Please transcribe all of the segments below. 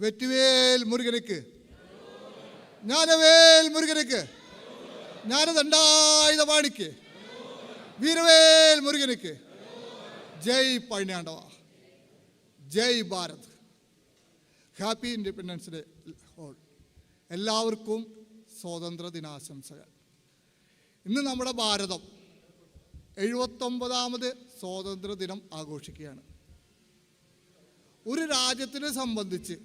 വെറ്റുവേൽ മുരുകനുക്ക്, ജ്ഞാനവേൽ മുരുകനുക്ക്, ജ്ഞാനദണ്ഡായുധപാണിക്ക്, വീരവേൽ മുരുകനുക്ക്. ജയ് പഴനിയാണ്ടവ, ജയ് Bharat. Happy independence day all. എല്ലാവർക്കും സ്വാതന്ത്ര്യ ദിനാശംസകൾ. ഇന്ന് നമ്മുടെ ഭാരതം 79ാമത് സ്വാതന്ത്ര്യ ദിനം ആഘോഷിക്കുകയാണ്. ഒരു രാജ്യത്തിനെ സംബന്ധിച്ച്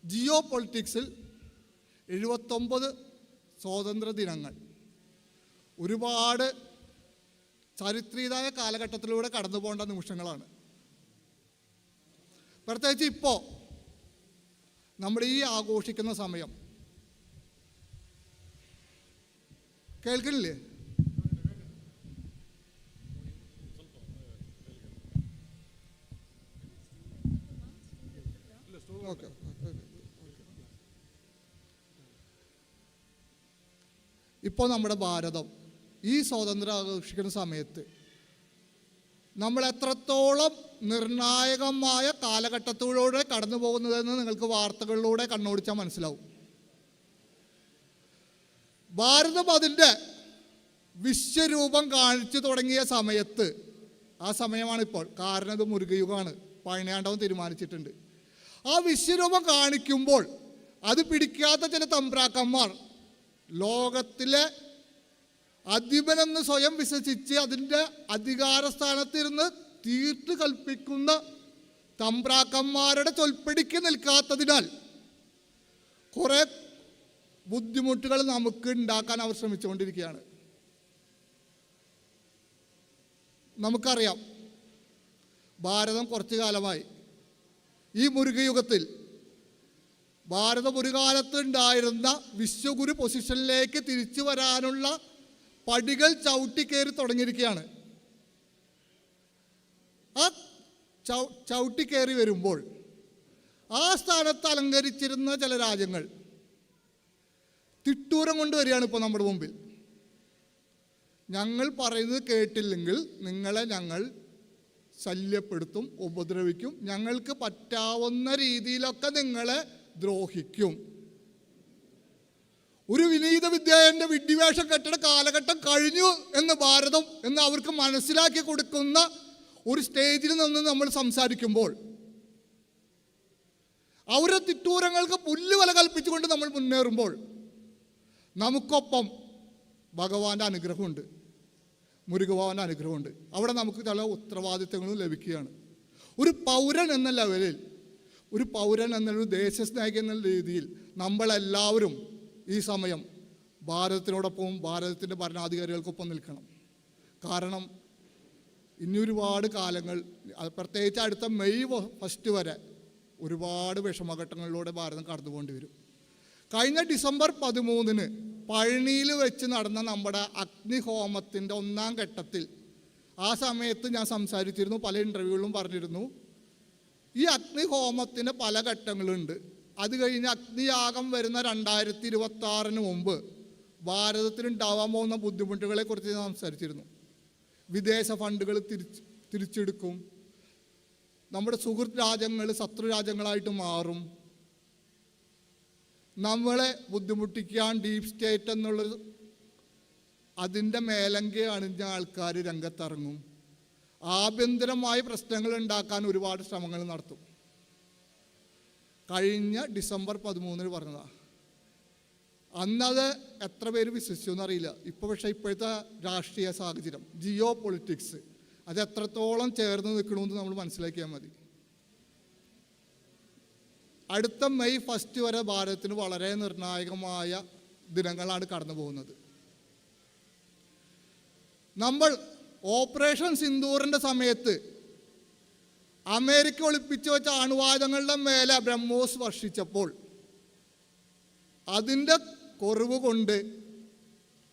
ജിയോ പൊളിറ്റിക്സിൽ 79 സ്വാതന്ത്ര്യ ദിനങ്ങൾ ഒരുപാട് ചരിത്രീയമായ കാലഘട്ടത്തിലൂടെ കടന്നു പോകേണ്ട നിമിഷങ്ങളാണ്. പ്രത്യേകിച്ച് ഇപ്പോൾ നമ്മുടെ ഈ ആഘോഷിക്കുന്ന സമയം കേൾക്കണില്ലേ? ഓക്കെ. ഇപ്പോൾ നമ്മുടെ ഭാരതം ഈ സ്വാതന്ത്ര്യം ആഘോഷിക്കുന്ന സമയത്ത് നമ്മൾ എത്രത്തോളം നിർണായകമായ കാലഘട്ടത്തിലൂടെ കടന്നു പോകുന്നതെന്ന് നിങ്ങൾക്ക് വാർത്തകളിലൂടെ കണ്ണോടിച്ചാൽ മനസ്സിലാവും. ഭാരതം അതിൻ്റെ വിശ്വരൂപം കാണിച്ചു തുടങ്ങിയ സമയത്ത്, ആ സമയമാണിപ്പോൾ. കാരണം ഇത് മുരുകയുഗമാണ്, പഴനിയാണ്ടവൻ തീരുമാനിച്ചിട്ടുണ്ട്. ആ വിശ്വരൂപം കാണിക്കുമ്പോൾ അത് പിടിക്കാത്ത ചില തമ്പ്രാക്കന്മാർ ലോകത്തിലെ അധിപനെന്ന് സ്വയം വിശ്വസിച്ച് അതിൻ്റെ അധികാര സ്ഥാനത്തിരുന്ന് തീർത്ത് കൽപ്പിക്കുന്ന തമ്പ്രാക്കന്മാരുടെ ചൊൽപ്പടിക്ക് നിൽക്കാത്തതിനാൽ കുറേ ബുദ്ധിമുട്ടുകൾ നമുക്ക് ഉണ്ടാക്കാൻ അവർ ശ്രമിച്ചുകൊണ്ടിരിക്കുകയാണ്. നമുക്കറിയാം, ഭാരതം കുറച്ചു കാലമായി ഈ മുരുകയുഗത്തിൽ ഭാരതം ഒരു കാലത്ത് ഉണ്ടായിരുന്ന വിശ്വഗുരു പൊസിഷനിലേക്ക് തിരിച്ചു വരാനുള്ള പടികൾ ചവിട്ടിക്കയറി തുടങ്ങിയിരിക്കുകയാണ്. ആ ചവിട്ടിക്കയറി വരുമ്പോൾ ആ സ്ഥാനത്ത് അലങ്കരിച്ചിരുന്ന ചില രാജ്യങ്ങൾ തിട്ടൂരം കൊണ്ടുവരികയാണ് ഇപ്പോൾ നമ്മുടെ മുമ്പിൽ. ഞങ്ങൾ പറയുന്നത് കേട്ടില്ലെങ്കിൽ നിങ്ങളെ ഞങ്ങൾ ശല്യപ്പെടുത്തും, ഉപദ്രവിക്കും, ഞങ്ങൾക്ക് പറ്റാവുന്ന രീതിയിലൊക്കെ നിങ്ങളെ ദ്രോഹിക്കും. ഒരു വിനീത വിദ്യായൻ്റെ വിഡ്ഢിവേഷം കെട്ടിട കാലഘട്ടം കഴിഞ്ഞു എന്ന് ഭാരതം എന്ന് അവർക്ക് മനസ്സിലാക്കി കൊടുക്കുന്ന ഒരു സ്റ്റേജിൽ നിന്ന് നമ്മൾ സംസാരിക്കുമ്പോൾ അവരുടെ തിട്ടൂരങ്ങൾക്ക് പുല്ലുവില കൽപ്പിച്ചുകൊണ്ട് നമ്മൾ മുന്നേറുമ്പോൾ നമുക്കൊപ്പം ഭഗവാന്റെ അനുഗ്രഹമുണ്ട്, മുരുകഭവൻ്റെ അനുഗ്രഹമുണ്ട്. അവിടെ നമുക്ക് ചില ഉത്തരവാദിത്തങ്ങളും ലഭിക്കുകയാണ്. ഒരു പൗരൻ എന്ന ലെവലിൽ, ഒരു പൗരൻ എന്നൊരു ദേശസ്നേഹി എന്ന രീതിയിൽ നമ്മളെല്ലാവരും ഈ സമയം ഭാരതത്തിനോടൊപ്പം, ഭാരതത്തിൻ്റെ ഭരണാധികാരികൾക്കൊപ്പം നിൽക്കണം. കാരണം ഇനി ഒരുപാട് കാലങ്ങൾ, പ്രത്യേകിച്ച് അടുത്ത മെയ് 1 വരെ ഒരുപാട് വിഷമഘട്ടങ്ങളിലൂടെ ഭാരതം കടന്നുപോകേണ്ടി വരും. കഴിഞ്ഞ ഡിസംബർ 13 പഴനിയിൽ വെച്ച് നടന്ന നമ്മുടെ അഗ്നിഹോമത്തിൻ്റെ 1ാം ഘട്ടത്തിൽ, ആ സമയത്ത് ഞാൻ സംസാരിച്ചിരുന്നു, പല ഇൻ്റർവ്യൂകളിലും പറഞ്ഞിരുന്നു, ഈ അഗ്നിഹോമത്തിന് പല ഘട്ടങ്ങളുണ്ട്. അത് കഴിഞ്ഞ് അഗ്നിയാഗം വരുന്ന 2026 മുമ്പ് ഭാരതത്തിനുണ്ടാവാൻ പോകുന്ന ബുദ്ധിമുട്ടുകളെക്കുറിച്ച് ഞാൻ സംസാരിച്ചിരുന്നു. വിദേശ ഫണ്ടുകൾ തിരിച്ചെടുക്കും, നമ്മുടെ സുഹൃത്ത് രാജ്യങ്ങൾ ശത്രു രാജ്യങ്ങളായിട്ട് മാറും, നമ്മളെ ബുദ്ധിമുട്ടിക്കാൻ ഡീപ് സ്റ്റേറ്റ് എന്നുള്ളത് അതിൻ്റെ മേലങ്കി അണിഞ്ഞ ആൾക്കാർ രംഗത്തിറങ്ങും, ആഭ്യന്തരമായ പ്രശ്നങ്ങൾ ഉണ്ടാക്കാൻ ഒരുപാട് ശ്രമങ്ങൾ നടത്തും. കഴിഞ്ഞ ഡിസംബർ 13 പറഞ്ഞതാ. അന്നത് എത്ര പേര് വിശ്വസിച്ചു എന്നറിയില്ല. ഇപ്പോൾ പക്ഷേ ഇപ്പോഴത്തെ രാഷ്ട്രീയ സാഹചര്യം, ജിയോ പൊളിറ്റിക്സ്, അത് എത്രത്തോളം ചേർന്ന് നിൽക്കണമെന്ന് നമ്മൾ മനസ്സിലാക്കിയാൽ മതി. അടുത്ത മെയ് 1 വരെ ഭാരതത്തിന് വളരെ നിർണായകമായ ദിനങ്ങളാണ് കടന്നു പോകുന്നത്. നമ്മൾ ഓപ്പറേഷൻ സിന്ദൂറിൻ്റെ സമയത്ത് അമേരിക്ക ഒളിപ്പിച്ചു വെച്ച അണുവായുധങ്ങളുടെ മേലെ ബ്രഹ്മോസ് വർഷിച്ചപ്പോൾ അതിൻ്റെ കുറവ് കൊണ്ട്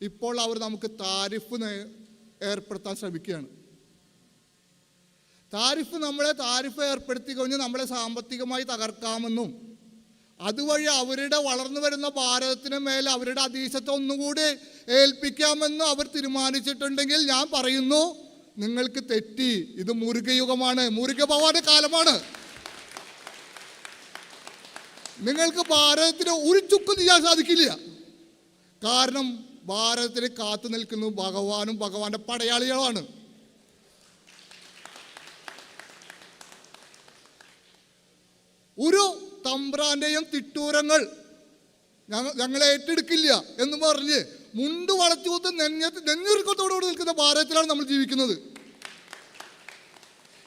ഇപ്പോൾ അവർ നമുക്ക് താരിഫ് ഏർപ്പെടുത്താൻ ശ്രമിക്കുകയാണ്. താരിഫ് ഏർപ്പെടുത്തി കഴിഞ്ഞ് നമ്മളെ സാമ്പത്തികമായി തകർക്കാമെന്നും അതുവഴി അവരുടെ വളർന്നു വരുന്ന ഭാരതത്തിന് മേലെ അവരുടെ അധീശത്വം ഒന്നുകൂടി ഏൽപ്പിക്കാമെന്നും അവർ തീരുമാനിച്ചിട്ടുണ്ടെങ്കിൽ ഞാൻ പറയുന്നു, നിങ്ങൾക്ക് തെറ്റി. ഇത് മുരുകയുഗമാണ്, മുരുകഭവാന്റെ കാലമാണ്. നിങ്ങൾക്ക് ഭാരതത്തിന് ഒരു ചുക്കും ചെയ്യാൻ സാധിക്കില്ല. കാരണം ഭാരതത്തിന് കാത്തു നിൽക്കുന്നത് ഭഗവാനും ഭഗവാന്റെ പടയാളികളാണ്. ഒരു തമ്പ്രാന്റെയും തിട്ടൂരങ്ങൾ ഞങ്ങളെ ഏറ്റെടുക്കില്ല എന്ന് പറഞ്ഞ് മുണ്ട് വളച്ചുകൂത്ത് നെഞ്ഞുരുക്കത്തോടുകൂടി നിൽക്കുന്ന ഭാരതത്തിലാണ് നമ്മൾ ജീവിക്കുന്നത്.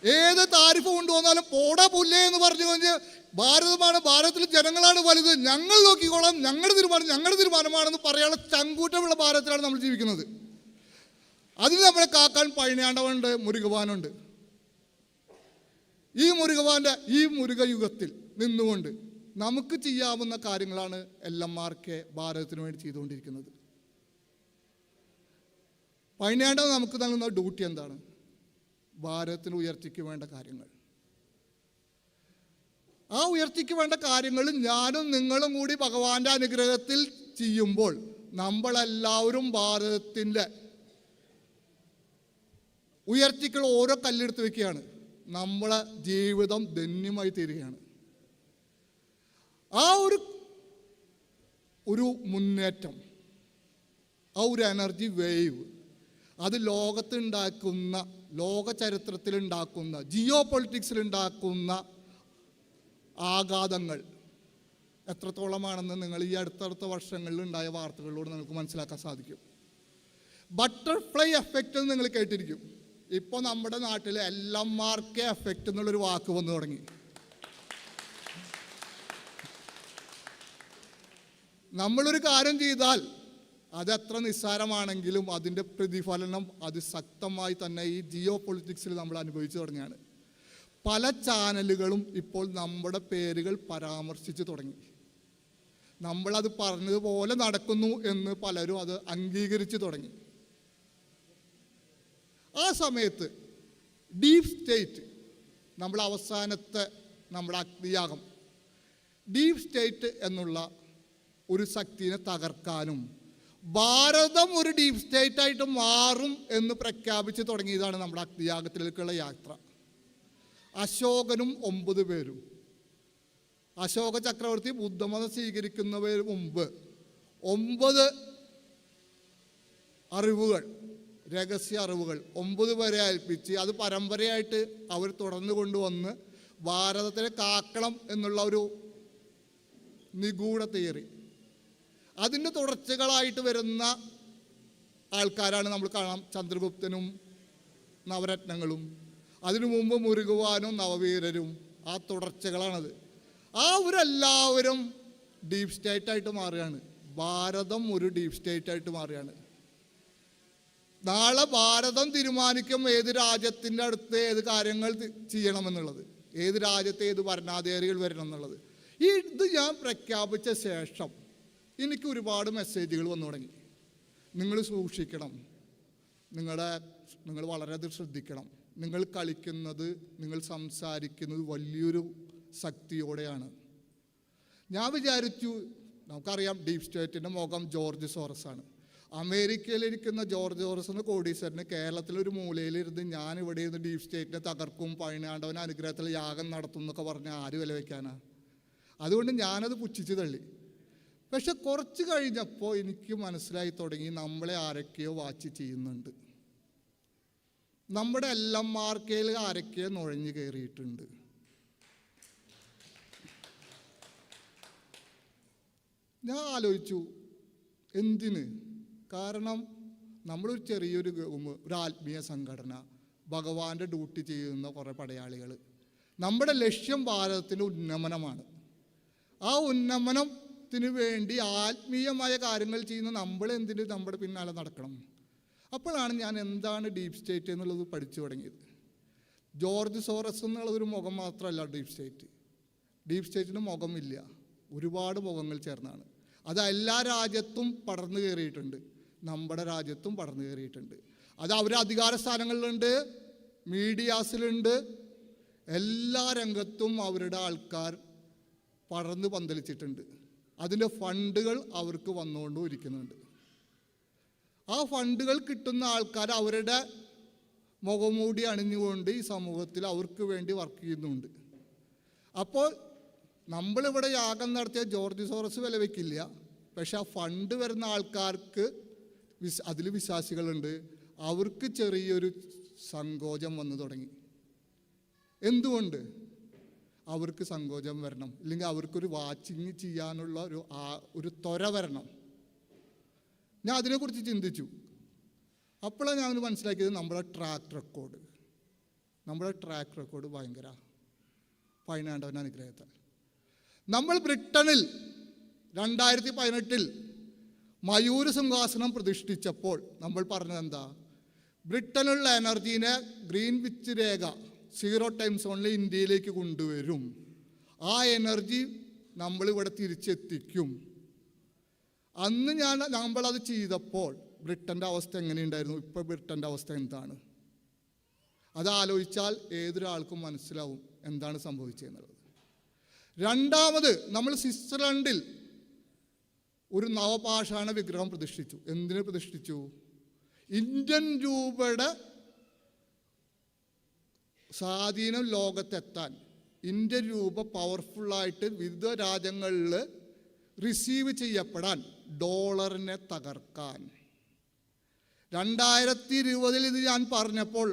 ഏത് താരിഫ് കൊണ്ടുവന്നാലും പോടാ പുല്ലേ എന്ന് പറഞ്ഞു കഴിഞ്ഞ് ഭാരതമാണ്, ഭാരതത്തിലെ ജനങ്ങളാണ് വലുത്, ഞങ്ങൾ നോക്കിക്കോളാം, ഞങ്ങളുടെ തീരുമാനമാണെന്ന് പറയാനുള്ള ചങ്കൂറ്റമുള്ള ഭാരതത്തിലാണ് നമ്മൾ ജീവിക്കുന്നത്. അതിന് നമ്മളെ കാക്കാൻ പഴനിയാണ്ടവനുണ്ട്, മുരുകവാനുണ്ട്. ഈ മുരുകയുഗത്തിൽ നിന്നുകൊണ്ട് നമുക്ക് ചെയ്യാവുന്ന കാര്യങ്ങളാണ് LMRK ഭാരതത്തിന് വേണ്ടി ചെയ്തുകൊണ്ടിരിക്കുന്നത്. പഴനിയാണ്ടവൻ നമുക്ക് നൽകുന്ന ഡ്യൂട്ടി എന്താണ്? ഭാരതത്തിന് ഉയർച്ചയ്ക്ക് വേണ്ട കാര്യങ്ങൾ. ആ ഉയർച്ചയ്ക്ക് വേണ്ട കാര്യങ്ങൾ ഞാനും നിങ്ങളും കൂടി ഭഗവാന്റെ അനുഗ്രഹത്തിൽ ചെയ്യുമ്പോൾ നമ്മളെല്ലാവരും ഭാരതത്തിൻ്റെ ഉയർച്ചയ്ക്കുള്ള ഓരോ കല്ലെടുത്ത് വയ്ക്കുകയാണ്. നമ്മളെ ജീവിതം ധന്യമായി തീരുകയാണ്. ആ ഒരു മുന്നേറ്റം, ആ ഒരു എനർജി വേവ്, അത് ലോകത്തുണ്ടാക്കുന്ന, ലോക ചരിത്രത്തിലുണ്ടാക്കുന്ന, ജിയോ പൊളിറ്റിക്സിലുണ്ടാക്കുന്ന ആഘാതങ്ങൾ എത്രത്തോളമാണെന്ന് നിങ്ങൾ ഈ അടുത്തടുത്ത വർഷങ്ങളിൽ ഉണ്ടായ വാർത്തകളിലൂടെ നിങ്ങൾക്ക് മനസ്സിലാക്കാൻ സാധിക്കും. ബട്ടർഫ്ലൈ എഫക്റ്റ് എന്ന് നിങ്ങൾ കേട്ടിരിക്കും. ഇപ്പോൾ നമ്മുടെ നാട്ടിൽ LMRK എഫക്റ്റ് എന്നുള്ളൊരു വാക്ക് വന്നു തുടങ്ങി. നമ്മളൊരു കാര്യം ചെയ്താൽ അതെത്ര നിസ്സാരമാണെങ്കിലും അതിൻ്റെ പ്രതിഫലനം അതിശക്തമായി തന്നെ ഈ ജിയോ പൊളിറ്റിക്സിൽ നമ്മൾ അനുഭവിച്ചു തുടങ്ങിയാണ്. പല ചാനലുകളും ഇപ്പോൾ നമ്മുടെ പേരുകൾ പരാമർശിച്ച് തുടങ്ങി. നമ്മളത് പറഞ്ഞതുപോലെ നടക്കുന്നു എന്ന് പലരും അത് അംഗീകരിച്ചു തുടങ്ങി. ആ സമയത്ത് ഡീപ് സ്റ്റേറ്റ്, നമ്മുടെ അവസാനത്തെ നമ്മുടെ അഗ്നിയാഗം, ഡീപ് സ്റ്റേറ്റ് എന്നുള്ള ഒരു ശക്തിയെ തകർക്കാനും ഭാരതം ഒരു ഡീപ് സ്റ്റേറ്റ് ആയിട്ട് മാറും എന്ന് പ്രഖ്യാപിച്ച് തുടങ്ങിയതാണ് നമ്മുടെ അഗ്നിയാഗത്തിലേക്കുള്ള യാത്ര. അശോകനും 9 പേരും, അശോക ചക്രവർത്തി ബുദ്ധമതം സ്വീകരിക്കുന്നതിന് മുമ്പ് 9 അറിവുകൾ, രഹസ്യ അറിവുകൾ 9 പേരെ ഏൽപ്പിച്ച് അത് പരമ്പരയായിട്ട് അവർ തുടർന്നു കൊണ്ടുവന്ന് ഭാരതത്തിനെ കാക്കണം എന്നുള്ള ഒരു നിഗൂഢ തിയറി, അതിൻ്റെ തുടർച്ചകളായിട്ട് വരുന്ന ആൾക്കാരാണ് നമ്മൾ കാണാം. ചന്ദ്രഗുപ്തനും നവരത്നങ്ങളും, അതിനു മുമ്പ് മുരുകുവാനും നവവീരരും, ആ തുടർച്ചകളാണത്. അവരെല്ലാവരും ഡീപ് സ്റ്റേറ്റായിട്ട് മാറുകയാണ്. ഭാരതം ഒരു ഡീപ് സ്റ്റേറ്റായിട്ട് മാറുകയാണ്. നാളെ ഭാരതം തീരുമാനിക്കും ഏത് രാജ്യത്തിൻ്റെ അടുത്ത് ഏത് കാര്യങ്ങൾ ചെയ്യണമെന്നുള്ളത്, ഏത് രാജ്യത്ത് ഏത് ഭരണാധികാരികൾ വരണം എന്നുള്ളത്. ഇത് ഞാൻ പ്രഖ്യാപിച്ച ശേഷം എനിക്ക് ഒരുപാട് മെസ്സേജുകൾ വന്നു തുടങ്ങി. നിങ്ങൾ സൂക്ഷിക്കണം, നിങ്ങൾ വളരെയധികം ശ്രദ്ധിക്കണം, നിങ്ങൾ കളിക്കുന്നത്, നിങ്ങൾ സംസാരിക്കുന്നത് വലിയൊരു ശക്തിയോടെയാണ്. ഞാൻ വിചാരിച്ചു, നമുക്കറിയാം ഡീപ് സ്റ്റേറ്റിൻ്റെ മുഖം ജോർജ് സോറസ് ആണ്. അമേരിക്കയിലിരിക്കുന്ന ജോർജ് സോറസ് എന്ന കോടീശ്വരന് കേരളത്തിലൊരു മൂലയിലിരുന്ന് ഞാൻ ഇവിടെ ഇരുന്ന് ഡീപ് സ്റ്റേറ്റിനെ തകർക്കും, പഴനിയാണ്ടവൻ അനുഗ്രഹത്തിൽ യാഗം നടത്തും എന്നൊക്കെ പറഞ്ഞാൽ ആര് വില വയ്ക്കാനാ? അതുകൊണ്ട് ഞാനത് പുച്ഛിച്ച് തള്ളി. പക്ഷെ കുറച്ച് കഴിഞ്ഞപ്പോൾ എനിക്ക് മനസ്സിലായി തുടങ്ങി, നമ്മളെ ആരൊക്കെയോ വാച്ച് ചെയ്യുന്നുണ്ട്, നമ്മുടെ LMRKയിൽ ആരൊക്കെയോ നുഴഞ്ഞു കയറിയിട്ടുണ്ട്. ഞാൻ ആലോചിച്ചു എന്തിന്? കാരണം നമ്മളൊരു ചെറിയൊരു ഒരു ആത്മീയ സംഘടന, ഭഗവാന്റെ ഡ്യൂട്ടി ചെയ്യുന്ന കുറേ പടയാളികൾ, നമ്മുടെ ലക്ഷ്യം ഭാരതത്തിൻ്റെ ഉന്നമനമാണ്. ആ ഉന്നമനത്തിന് വേണ്ടി ആത്മീയമായ കാര്യങ്ങൾ ചെയ്യുന്ന നമ്മളെന്തിന് നമ്മുടെ പിന്നാലെ നടക്കണം? അപ്പോഴാണ് ഞാൻ എന്താണ് ഡീപ് സ്റ്റേറ്റ് എന്നുള്ളത് പഠിച്ചു തുടങ്ങിയത്. ജോർജ് സോറസ് എന്നുള്ളതൊരു മുഖം മാത്രമല്ല ഡീപ് സ്റ്റേറ്റ്. ഡീപ് സ്റ്റേറ്റിന് മുഖമില്ല, ഒരുപാട് മുഖങ്ങൾ ചേർന്നാണ്. അത് എല്ലാ രാജ്യത്തും പടർന്നു കയറിയിട്ടുണ്ട്, നമ്മുടെ രാജ്യത്തും പടർന്നു കയറിയിട്ടുണ്ട്. അത് അവർ അധികാര സ്ഥാനങ്ങളിലുണ്ട്, മീഡിയാസിലുണ്ട്, എല്ലാ രംഗത്തും അവരുടെ ആൾക്കാർ പടർന്ന് പന്തലിച്ചിട്ടുണ്ട്. അതിൻ്റെ ഫണ്ടുകൾ അവർക്ക് വന്നുകൊണ്ടും ഇരിക്കുന്നുണ്ട്. ആ ഫണ്ടുകൾ കിട്ടുന്ന ആൾക്കാർ അവരുടെ മുഖംമൂടി അണിഞ്ഞുകൊണ്ട് ഈ സമൂഹത്തിൽ അവർക്ക് വേണ്ടി വർക്ക് ചെയ്യുന്നുണ്ട്. അപ്പോൾ നമ്മളിവിടെ യാഗം നടത്തിയ ജോർജ് സോറസ് വില വയ്ക്കില്ല. പക്ഷെ ആ ഫണ്ട് വരുന്ന ആൾക്കാർക്ക് അതിൽ വിശ്വാസികളുണ്ട്, അവർക്ക് ചെറിയൊരു സങ്കോചം വന്നു തുടങ്ങി. എന്തുകൊണ്ട് അവർക്ക് സങ്കോചം വരണം? ഇല്ലെങ്കിൽ അവർക്കൊരു വാച്ചിങ് ചെയ്യാനുള്ള ഒരു ത്വര വരണം. ഞാൻ അതിനെക്കുറിച്ച് ചിന്തിച്ചു. അപ്പോഴാണ് ഞാൻ മനസ്സിലാക്കിയത് നമ്മുടെ ട്രാക്ക് റെക്കോർഡ് ഭയങ്കര പതിനാണ്ടവൻ അനുഗ്രഹത്താൽ. നമ്മൾ ബ്രിട്ടനിൽ 2018 മയൂര സിംഹാസനം പ്രതിഷ്ഠിച്ചപ്പോൾ നമ്മൾ പറഞ്ഞത് എന്താ? ബ്രിട്ടനുള്ള എനർജീനെ ഗ്രീൻവിച്ച് രേഖ 0 ടൈം സോണിൽ ഇന്ത്യയിലേക്ക് കൊണ്ടുവരും. ആ എനർജി നമ്മളിവിടെ തിരിച്ചെത്തിക്കും. അന്ന് നമ്മളത് ചെയ്തപ്പോൾ ബ്രിട്ടൻ്റെ അവസ്ഥ എങ്ങനെയുണ്ടായിരുന്നു? ഇപ്പോൾ ബ്രിട്ടൻ്റെ അവസ്ഥ എന്താണ്? അത് ആലോചിച്ചാൽ ഏതൊരാൾക്കും മനസ്സിലാവും എന്താണ് സംഭവിച്ചതെന്നുള്ളത്. രണ്ടാമത് നമ്മൾ സ്വിറ്റ്സർലൻഡിൽ ഒരു നവപാഷാണ വിഗ്രഹം പ്രതിഷ്ഠിച്ചു. എന്തിനു പ്രതിഷ്ഠിച്ചു? ഇന്ത്യൻ രൂപയുടെ സ്വാധീനം ലോകത്തെത്താൻ, ഇന്ത്യൻ രൂപ പവർഫുള്ളായിട്ട് വിവിധ രാജ്യങ്ങളിൽ റിസീവ് ചെയ്യപ്പെടാൻ, ഡോളറിനെ തകർക്കാൻ. 2020 ഇത് ഞാൻ പറഞ്ഞപ്പോൾ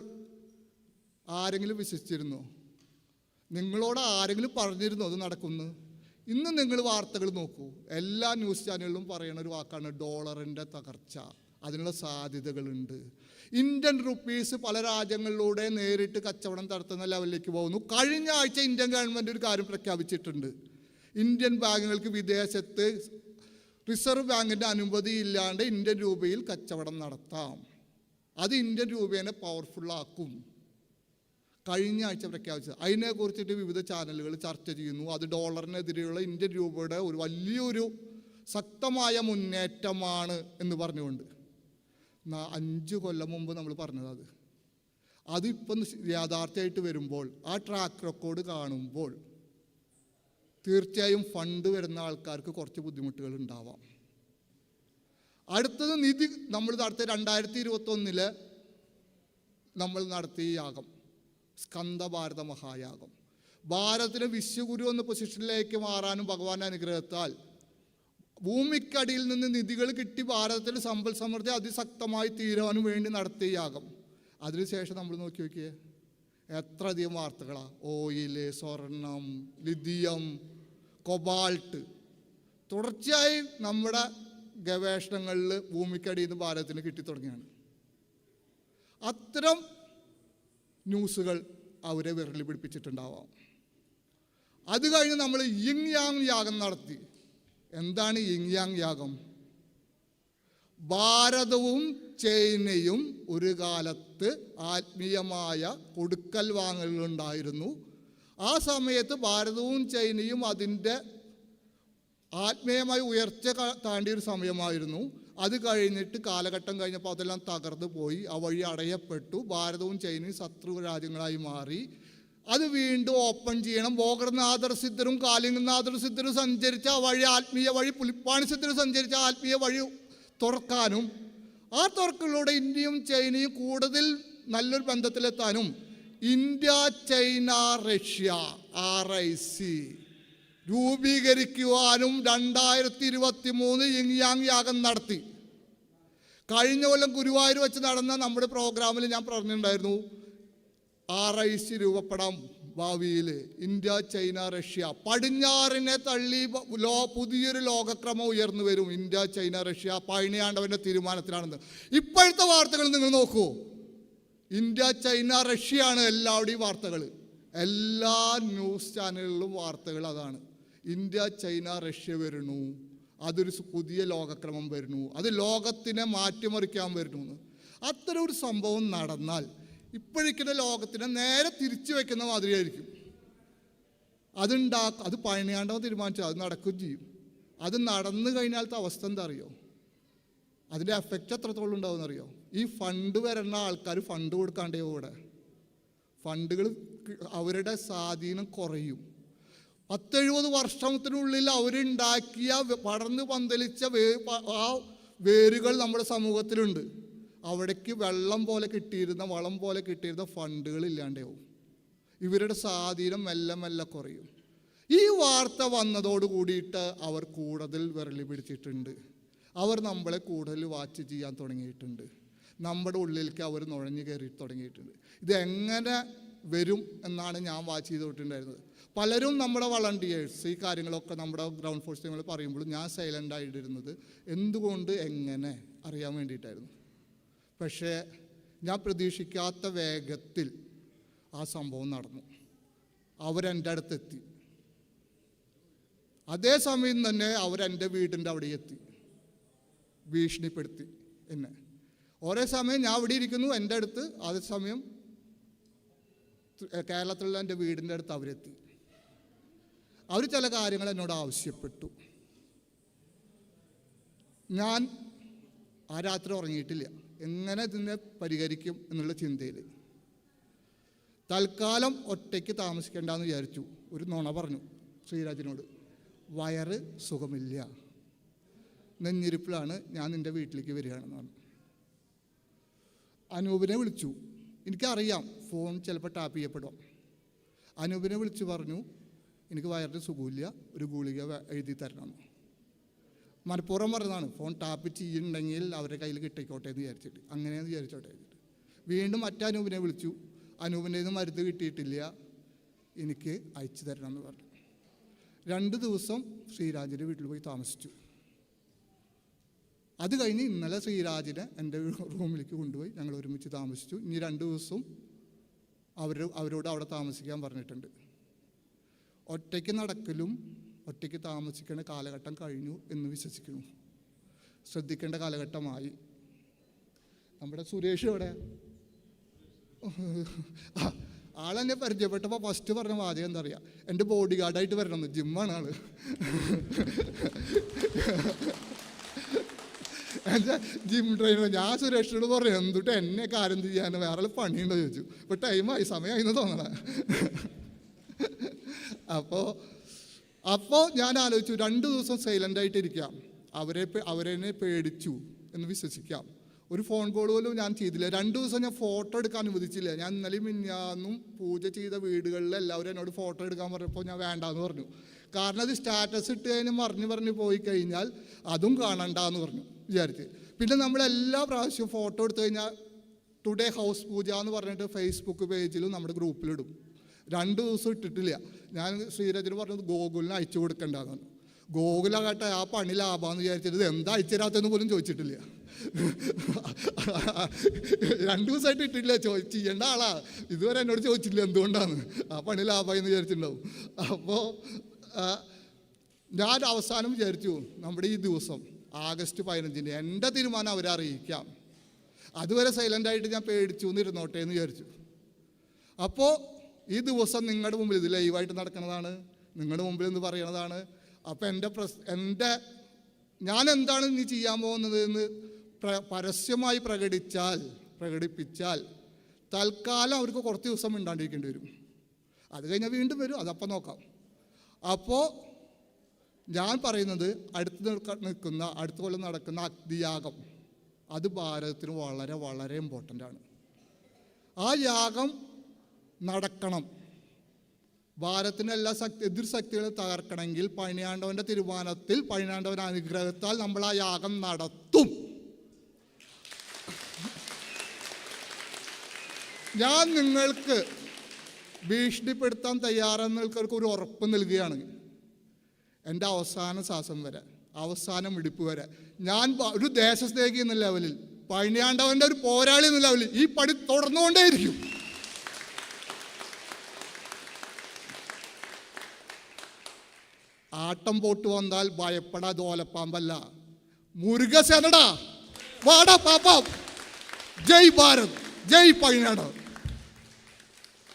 ആരെങ്കിലും വിശ്വസിച്ചിരുന്നോ? നിങ്ങളോട് ആരെങ്കിലും പറഞ്ഞിരുന്നോ അത് നടക്കുന്നു? ഇന്ന് നിങ്ങൾ വാർത്തകൾ നോക്കൂ, എല്ലാ ന്യൂസ് ചാനലുകളും പറയുന്ന ഒരു വാക്കാണ് ഡോളറിൻ്റെ തകർച്ച. അതിനുള്ള സാധ്യതകളുണ്ട്. ഇന്ത്യൻ റുപ്പീസ് പല രാജ്യങ്ങളിലൂടെ നേരിട്ട് കച്ചവടം നടത്തുന്ന ലെവലിലേക്ക് പോകുന്നു. കഴിഞ്ഞ ആഴ്ച ഇന്ത്യൻ ഗവൺമെൻറ് ഒരു കാര്യം പ്രഖ്യാപിച്ചിട്ടുണ്ട്. ഇന്ത്യൻ ബാങ്കുകൾക്ക് വിദേശത്ത് റിസർവ് ബാങ്കിൻ്റെ അനുമതി ഇല്ലാണ്ട് ഇന്ത്യൻ രൂപയിൽ കച്ചവടം നടത്താം. അത് ഇന്ത്യൻ രൂപേനെ പവർഫുള്ളാക്കും. കഴിഞ്ഞ ആഴ്ച പ്രഖ്യാപിച്ചത്. അതിനെക്കുറിച്ചിട്ട് വിവിധ ചാനലുകൾ ചർച്ച ചെയ്യുന്നു. അത് ഡോളറിനെതിരെയുള്ള ഇന്ത്യൻ രൂപയുടെ ഒരു വലിയൊരു ശക്തമായ മുന്നേറ്റമാണ് എന്ന് പറഞ്ഞുകൊണ്ട്. 5 കൊല്ലം മുമ്പ് നമ്മൾ പറഞ്ഞത് അതിപ്പം യാഥാർത്ഥ്യമായിട്ട് വരുമ്പോൾ, ആ ട്രാക്ക് റെക്കോർഡ് കാണുമ്പോൾ തീർച്ചയായും ഫണ്ട് വരുന്ന ആൾക്കാർക്ക് കുറച്ച് ബുദ്ധിമുട്ടുകൾ ഉണ്ടാവാം. അടുത്തത് നിധി. നമ്മൾ നടത്തിയ 2021 നമ്മൾ നടത്തിയ യാഗം, സ്കന്ദ ഭാരത മഹായാഗം. ഭാരതത്തിന് വിശ്വഗുരു എന്ന പൊസിഷനിലേക്ക് മാറാനും ഭഗവാന്റെ അനുഗ്രഹത്താൽ ഭൂമിക്കടിയിൽ നിന്ന് നിധികൾ കിട്ടി ഭാരതത്തിൽ സമ്പൽ സമൃദ്ധി അതിശക്തമായി തീരാനും വേണ്ടി നടത്തിയ യാഗം. അതിനുശേഷം നമ്മൾ നോക്കി നോക്കിയേ, എത്ര അധികം വാർത്തകളാണ്. ഓയില്, സ്വർണം, ലിഥിയം, കൊബാൾട്ട്. തുടർച്ചയായി നമ്മുടെ ഗവേഷണങ്ങളിൽ ഭൂമിക്കടിയിൽ നിന്ന് ഭാരതത്തിന് കിട്ടിത്തുടങ്ങിയാണ്. അത്തരം ന്യൂസുകൾ അവരെ വിരളി പിടിപ്പിച്ചിട്ടുണ്ടാവാം. അത് കഴിഞ്ഞ് നമ്മൾ യിങ് യാങ് യാഗം നടത്തി. എന്താണ് യിങ് യാങ് യാഗം? ഭാരതവും ചൈനയും ഒരു കാലത്ത് ആത്മീയമായ കൊടുക്കൽ വാങ്ങലുണ്ടായിരുന്നു. ആ സമയത്ത് ഭാരതവും ചൈനയും അതിൻ്റെ ആത്മീയമായി ഉയർച്ച താണ്ടിയൊരു സമയമായിരുന്നു. അത് കഴിഞ്ഞിട്ട് കാലഘട്ടം കഴിഞ്ഞപ്പോൾ അതെല്ലാം തകർന്നു പോയി. ആ വഴി അടയപ്പെട്ടു. ഭാരതവും ചൈനയും ശത്രു രാജ്യങ്ങളായി മാറി. അത് വീണ്ടും ഓപ്പൺ ചെയ്യണം. ഭോഗർനാഥർ സിദ്ധരും കാലിംഗനാഥർ സിദ്ധരും സഞ്ചരിച്ച ആ വഴി, ആത്മീയ വഴി, പുലിപ്പാണി സിദ്ധരും സഞ്ചരിച്ച ആത്മീയ വഴി തുറക്കാനും, ആ തുറക്കിലൂടെ ഇന്ത്യയും ചൈനയും കൂടുതൽ നല്ലൊരു ബന്ധത്തിലെത്താനും ഇന്ത്യ ചൈന റഷ്യ RIC രൂപീകരിക്കുവാനും 2023 യിങ് യാങ് യാഗം നടത്തി. കഴിഞ്ഞ കൊല്ലം ഗുരുവായൂർ വെച്ച് നടന്ന നമ്മുടെ പ്രോഗ്രാമിൽ ഞാൻ പറഞ്ഞിട്ടുണ്ടായിരുന്നു, RIC രൂപപ്പെടാം ഭാവിയിൽ. ഇന്ത്യ ചൈന റഷ്യ പടിഞ്ഞാറിനെ തള്ളി പുതിയൊരു ലോകക്രമം ഉയർന്നു വരും. ഇന്ത്യ ചൈന റഷ്യ പഴനിയാണ്ടവൻ്റെ തീരുമാനത്തിലാണെന്ന്. ഇപ്പോഴത്തെ വാർത്തകൾ നിങ്ങൾ നോക്കൂ, ഇന്ത്യ ചൈന റഷ്യയാണ് എല്ലാവരുടെയും വാർത്തകൾ. എല്ലാ ന്യൂസ് ചാനലുകളിലും വാർത്തകൾ അതാണ്. ഇന്ത്യ ചൈന റഷ്യ വരുന്നു, അതൊരു പുതിയ ലോകക്രമം വരുന്നു, അത് ലോകത്തിനെ മാറ്റിമറിക്കാൻ വരുന്നു. അത്തരം ഒരു സംഭവം നടന്നാൽ ഇപ്പോഴിക്കുന്ന ലോകത്തിനെ നേരെ തിരിച്ചു വയ്ക്കുന്ന മാതിരിയായിരിക്കും. അത് പഴനിയാണ്ടവ തീരുമാനിച്ചു, അത് നടക്കുകയും ചെയ്യും. അത് നടന്നു കഴിഞ്ഞാലത്തെ അവസ്ഥ എന്താ അറിയോ? അതിൻ്റെ എഫക്റ്റ് എത്രത്തോളം ഉണ്ടാവും അറിയോ? ഈ ഫണ്ട് വരുന്ന ആൾക്കാർ ഫണ്ട് കൊടുക്കാണ്ടേ കൂടെ ഫണ്ടുകൾ അവരുടെ സ്വാധീനം കുറയും. 10-70 വർഷത്തിനുള്ളിൽ അവരുണ്ടാക്കിയ പടർന്നു പന്തലിച്ച ആ വേരുകൾ നമ്മുടെ സമൂഹത്തിലുണ്ട്. അവിടേക്ക് വെള്ളം പോലെ കിട്ടിയിരുന്ന, വളം പോലെ കിട്ടിയിരുന്ന ഫണ്ടുകൾ ഇല്ലാണ്ടാവും. ഇവരുടെ സ്വാധീനം മെല്ലെ മെല്ലെ കുറയും. ഈ വാർത്ത വന്നതോട് കൂടിയിട്ട് അവർ കൂടുതൽ വിരളി പിടിച്ചിട്ടുണ്ട്. അവർ നമ്മളെ കൂടുതൽ വാച്ച് ചെയ്യാൻ തുടങ്ങിയിട്ടുണ്ട്. നമ്മുടെ ഉള്ളിലേക്ക് അവർ നുഴഞ്ഞു കയറി തുടങ്ങിയിട്ടുണ്ട്. ഇതെങ്ങനെ വരും എന്നാണ് ഞാൻ വാച്ച് ചെയ്തുകൊണ്ടിട്ടുണ്ടായിരുന്നത്. പലരും നമ്മുടെ വളണ്ടിയേഴ്സ് ഈ കാര്യങ്ങളൊക്കെ നമ്മുടെ ഗ്രൗണ്ട് ഫോഴ്സ് ടീമുകൾ പറയുമ്പോൾ ഞാൻ സൈലൻ്റ് ആയിട്ടിരുന്നത് എന്തുകൊണ്ട് എങ്ങനെ അറിയാൻ വേണ്ടിയിട്ടായിരുന്നു. പക്ഷേ ഞാൻ പ്രതീക്ഷിക്കാത്ത വേഗത്തിൽ ആ സംഭവം നടന്നു. അവരെൻ്റെ അടുത്തെത്തി. അതേസമയം തന്നെ അവരെൻ്റെ വീടിൻ്റെ അവിടെ എത്തി ഭീഷണിപ്പെടുത്തി എന്നെ. ഒരേ സമയം ഞാൻ ഇവിടെ ഇരിക്കുന്നു എൻ്റെ അടുത്ത്, അതേസമയം കേരളത്തിലുള്ള എൻ്റെ വീടിൻ്റെ അടുത്ത് അവരെത്തി. അവർ ചില കാര്യങ്ങൾ എന്നോട് ആവശ്യപ്പെട്ടു. ഞാൻ ആ രാത്രി ഉറങ്ങിയിട്ടില്ല. എങ്ങനെ ഇതിനെ പരിഹരിക്കും എന്നുള്ള ചിന്തയിൽ തൽക്കാലം ഒറ്റയ്ക്ക് താമസിക്കേണ്ടെന്ന് വിചാരിച്ചു. ഒരു നുണ പറഞ്ഞു ശ്രീരാജിനോട്. വയറ് സുഖമില്ല, നെഞ്ഞിരിപ്പിലാണ്, ഞാൻ നിൻ്റെ വീട്ടിലേക്ക് വരികയാണെന്ന് പറഞ്ഞു. അനൂപിനെ വിളിച്ചു. എനിക്കറിയാം ഫോൺ ചിലപ്പോൾ ടാപ്പ് ചെയ്യപ്പെടും. അനൂപിനെ വിളിച്ചു പറഞ്ഞു, എനിക്ക് വയറിന് സുഖമില്ല, ഒരു ഗുളിക എഴുതി തരണമെന്ന്. മനഃപൂർവ്വം പറഞ്ഞതാണ്. ഫോൺ ടാപ്പ് ചെയ്യുന്നുണ്ടെങ്കിൽ അവരുടെ കയ്യിൽ കിട്ടിക്കോട്ടെ എന്ന് വിചാരിച്ചിട്ട്, അങ്ങനെയെന്ന് വിചാരിച്ചോട്ടെ. വീണ്ടും മറ്റനൂപിനെ വിളിച്ചു. അനൂപിൻ്റെ നിന്ന് മരുന്ന് കിട്ടിയിട്ടില്ല, എനിക്ക് അയച്ചു തരണമെന്ന് പറഞ്ഞു. 2 ദിവസം ശ്രീരാജിൻ്റെ വീട്ടിൽ പോയി താമസിച്ചു. അത് കഴിഞ്ഞ് ഇന്നലെ ശ്രീരാജിനെ എൻ്റെ റൂമിലേക്ക് കൊണ്ടുപോയി ഞങ്ങൾ ഒരുമിച്ച് താമസിച്ചു. ഇനി 2 ദിവസം അവരോട് അവിടെ താമസിക്കാൻ പറഞ്ഞിട്ടുണ്ട്. ഒറ്റയ്ക്ക് നടക്കലും ഒറ്റയ്ക്ക് താമസിക്കേണ്ട കാലഘട്ടം കഴിഞ്ഞു എന്ന് വിശ്വസിക്കുന്നു. ശ്രദ്ധിക്കേണ്ട കാലഘട്ടമായി. നമ്മുടെ സുരേഷ് ഇവിടെ ആളെന്നെ പരിചയപ്പെട്ടപ്പോൾ ഫസ്റ്റ് പറഞ്ഞ വാചകം എന്താ പറയുക, എൻ്റെ ബോഡി ഗാർഡായിട്ട് വരണമെന്ന്. ജിമ്മാണ് ആള്. എൻ്റെ ജിം ട്രെയിനർ. ഞാൻ സുരേഷിനോട് പറഞ്ഞു എന്തുട്ട് എന്നെ കാര്യം ചെയ്യാൻ വേറെ പണിയുണ്ടോ ചോദിച്ചു. ഇപ്പോൾ ടൈമായി, സമയമായി എന്ന് തോന്നണ. അപ്പോൾ ഞാൻ ആലോചിച്ചു 2 ദിവസം സൈലൻ്റായിട്ടിരിക്കാം, അവരെന്നെ പേടിച്ചു എന്ന് വിശ്വസിക്കാം. ഒരു ഫോൺ കോൾ പോലും ഞാൻ ചെയ്തില്ല. 2 ദിവസം ഞാൻ ഫോട്ടോ എടുക്കാൻ അനുവദിച്ചില്ല. ഞാൻ ഇന്നലെയും മിനിഞ്ഞാന്നും പൂജ ചെയ്ത വീടുകളിൽ എല്ലാവരും എന്നോട് ഫോട്ടോ എടുക്കാൻ പറഞ്ഞപ്പോൾ ഞാൻ വേണ്ടാന്ന് പറഞ്ഞു. കാരണം അത് സ്റ്റാറ്റസ് ഇട്ട് കഴിഞ്ഞ് പറഞ്ഞ് പോയി കഴിഞ്ഞാൽ അതും കാണണ്ടെന്ന് പറഞ്ഞു വിചാരിച്ച്. പിന്നെ നമ്മളെല്ലാ പ്രാവശ്യവും ഫോട്ടോ എടുത്തു കഴിഞ്ഞാൽ ടുഡേ ഹൗസ് പൂജ എന്ന് പറഞ്ഞിട്ട് ഫേസ്ബുക്ക് പേജിലും നമ്മുടെ ഗ്രൂപ്പിലിടും. 2 ദിവസം ഇട്ടിട്ടില്ല. ഞാൻ ശ്രീരാജിന് പറഞ്ഞത് ഗോകുലിന് അയച്ചു കൊടുക്കണ്ടെന്ന്. ഗോകുലാകട്ടെ ആ പണി ലാഭമെന്ന് വിചാരിച്ചിട്ട് എന്താ അയച്ചുതരാത്തെന്ന് പോലും ചോദിച്ചിട്ടില്ല. 2 ദിവസമായിട്ട് ഇട്ടിട്ടില്ല. ചെയ്യേണ്ട ആളാ, ഇതുവരെ എന്നോട് ചോദിച്ചിട്ടില്ല എന്തുകൊണ്ടാണ്. ആ പണി ലാഭമായി എന്ന് വിചാരിച്ചിട്ടുണ്ടാവും. അപ്പോൾ ഞാൻ അവസാനം വിചാരിച്ചു നമ്മുടെ ഈ ദിവസം ആഗസ്റ്റ് 15 എൻ്റെ തീരുമാനം അവരെ അറിയിക്കാം. അതുവരെ സൈലൻ്റായിട്ട് ഞാൻ പേടിച്ചു എന്നിരുന്നോട്ടെ എന്ന് വിചാരിച്ചു. അപ്പോൾ ഈ ദിവസം നിങ്ങളുടെ മുമ്പിൽ ഇത് ലൈവായിട്ട് നടക്കുന്നതാണ്, നിങ്ങളുടെ മുമ്പിൽ എന്ന് പറയണതാണ്. അപ്പം എൻ്റെ ഞാൻ എന്താണ് ഇനി ചെയ്യാൻ പോകുന്നത് എന്ന് പരസ്യമായി പ്രകടിപ്പിച്ചാൽ തൽക്കാലം അവർക്ക് കുറച്ച് ദിവസം മിണ്ടാണ്ടിരിക്കേണ്ടി വരും. അത് കഴിഞ്ഞാൽ വീണ്ടും വരും, അതപ്പം നോക്കാം. അപ്പോൾ ഞാൻ പറയുന്നത് അടുത്ത കൊല്ലം നടക്കുന്ന അഗ്നിയാഗം, അത് ഭാരതത്തിന് വളരെ വളരെ ഇമ്പോർട്ടൻ്റ് ആണ്. ആ യാഗം നടക്കണം. ഭാരതത്തിൻ്റെ എല്ലാ എതിർ ശക്തികളെ തകർക്കണമെങ്കിൽ പണിയാണ്ടവൻ്റെ തീരുമാനത്തിൽ, പണിയാണ്ടവൻ്റെ അനുഗ്രഹത്താൽ നമ്മൾ ആ യാഗം നടത്തും. ഞാൻ നിങ്ങൾക്ക് ഭീഷണിപ്പെടുത്താൻ തയ്യാറെന്നവർക്ക് ഒരു ഉറപ്പ് നൽകുകയാണ്. എൻ്റെ അവസാന ശ്വാസം വരെ, അവസാനം ഇടിപ്പ് വരെ ഞാൻ ഒരു ദേശസ്നേഹി എന്ന ലെവലിൽ, പണിയാണ്ടവൻ്റെ ഒരു പോരാളി എന്ന ലെവലിൽ ഈ പണി തുടർന്നുകൊണ്ടേയിരിക്കും. ആട്ടം പോട്ട് വന്നാൽ ഭയപ്പെടാതെ ഓലപ്പാമ്പല്ല, മുരുകസേനടാ, വാടാ പാപ്പാ. ജയ് ഭാരത്, ജയ് പണിയാണ്ട.